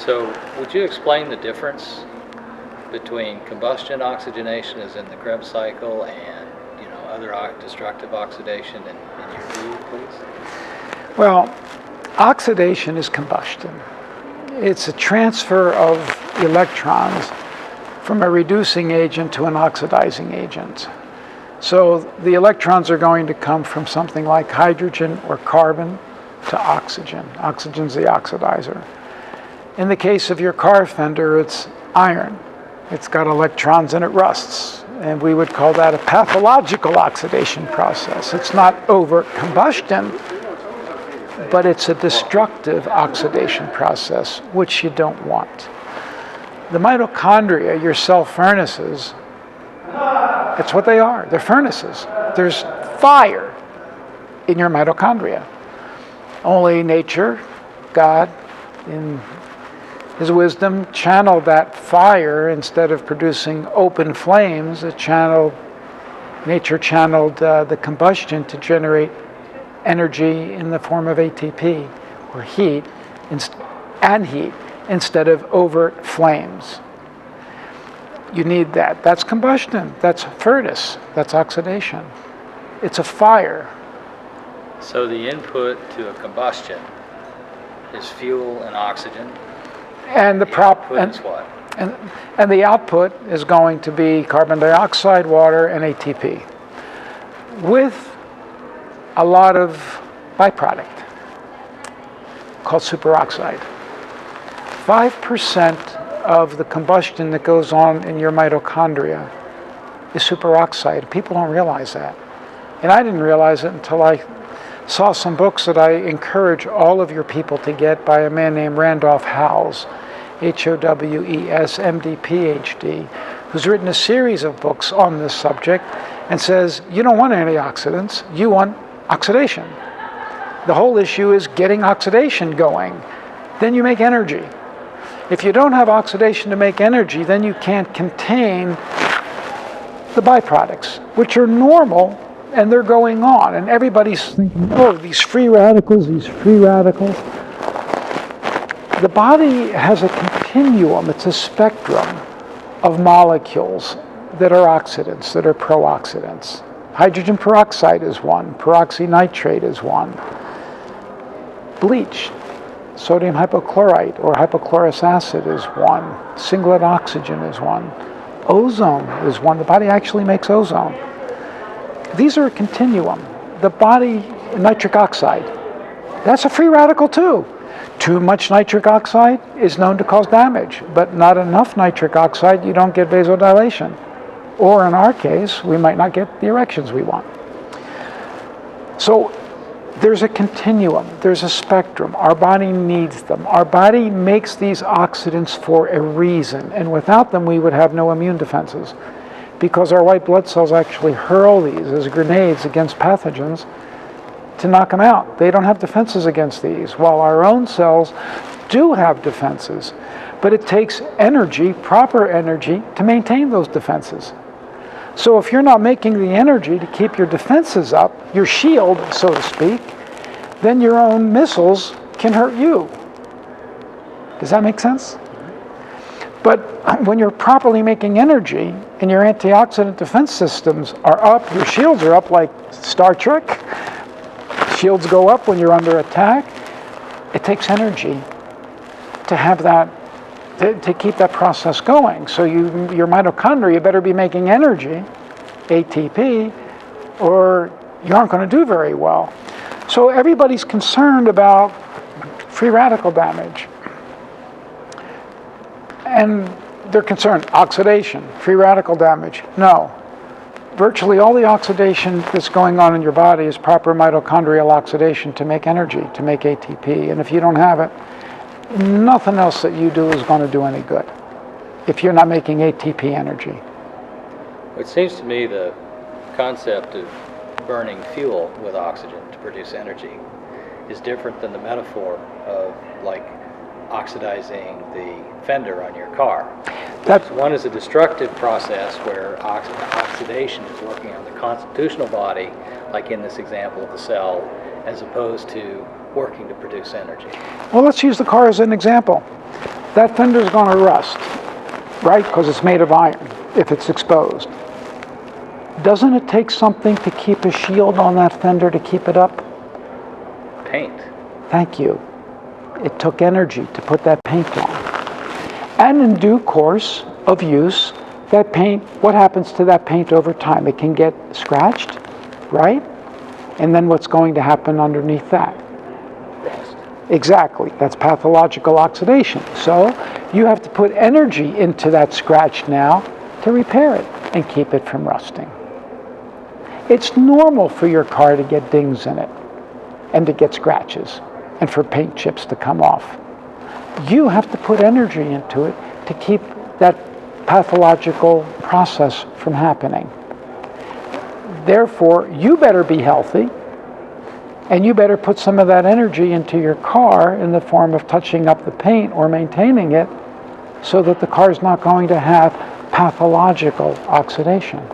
So would you explain the difference between combustion oxygenation as in the Krebs cycle and other destructive oxidation in your view, please? Well, oxidation is combustion. It's a transfer of electrons from a reducing agent to an oxidizing agent. So the electrons are going to come from something like hydrogen or carbon to oxygen. Oxygen's the oxidizer. In the case of your car fender, it's iron. It's got electrons and it rusts. And we would call that a pathological oxidation process. It's not overt combustion, but it's a destructive oxidation process, which you don't want. The mitochondria, your cell furnaces, that's what they are. They're furnaces. There's fire in your mitochondria. Only nature, God, in His wisdom, channeled that fire. Instead of producing open flames, nature channeled the combustion to generate energy in the form of ATP, or heat, instead of overt flames. You need that. That's combustion. That's furnace. That's oxidation. It's a fire. So the input to a combustion is fuel and oxygen. And the output is what? And the output is going to be carbon dioxide, water, and ATP, with a lot of byproduct called superoxide. 5% of the combustion that goes on in your mitochondria is superoxide. People don't realize that. And I didn't realize it until I saw some books that I encourage all of your people to get by a man named Randolph Howes, Howes, MD, PhD, who's written a series of books on this subject and says, you don't want antioxidants, you want oxidation. The whole issue is getting oxidation going. Then you make energy. If you don't have oxidation to make energy, then you can't contain the byproducts, which are normal, and they're going on. And everybody's thinking, oh, these free radicals. The body has a continuum, it's a spectrum of molecules that are oxidants, that are pro-oxidants. Hydrogen peroxide is one, peroxynitrate is one. Bleach, sodium hypochlorite or hypochlorous acid is one. Singlet oxygen is one. Ozone is one. The body actually makes ozone. These are a continuum. The body, nitric oxide, that's a free radical too. Too much nitric oxide is known to cause damage, but not enough nitric oxide, you don't get vasodilation. Or in our case, we might not get the erections we want. So there's a continuum, there's a spectrum. Our body needs them. Our body makes these oxidants for a reason, and without them we would have no immune defenses, because our white blood cells actually hurl these as grenades against pathogens to knock them out. They don't have defenses against these, while our own cells do have defenses. But it takes energy, proper energy, to maintain those defenses. So if you're not making the energy to keep your defenses up, your shield, so to speak, then your own missiles can hurt you. Does that make sense? But when you're properly making energy and your antioxidant defense systems are up, your shields are up like Star Trek, shields go up when you're under attack, it takes energy to have that, to keep that process going. So your mitochondria better be making energy, ATP, or you aren't going to do very well. So everybody's concerned about free radical damage. And they're concerned, oxidation, free radical damage. No. Virtually all the oxidation that's going on in your body is proper mitochondrial oxidation to make energy, to make ATP. And if you don't have it, nothing else that you do is going to do any good if you're not making ATP energy. It seems to me the concept of burning fuel with oxygen to produce energy is different than the metaphor of like oxidizing the fender on your car. One is a destructive process where oxidation is working on the constitutional body, like in this example of the cell, as opposed to working to produce energy. Well, let's use the car as an example. that fender's going to rust, right? Because it's made of iron if it's exposed. Doesn't it take something to keep a shield on that fender to keep it up? Paint. Thank you. It took energy to put that paint on. And in due course of use, that paint, what happens to that paint over time? It can get scratched, right? And then what's going to happen underneath that? Rust. Exactly. That's pathological oxidation. So you have to put energy into that scratch now to repair it and keep it from rusting. It's normal for your car to get dings in it and to get scratches and for paint chips to come off. You have to put energy into it to keep that pathological process from happening. Therefore, you better be healthy, and you better put some of that energy into your car in the form of touching up the paint or maintaining it so that the car is not going to have pathological oxidation.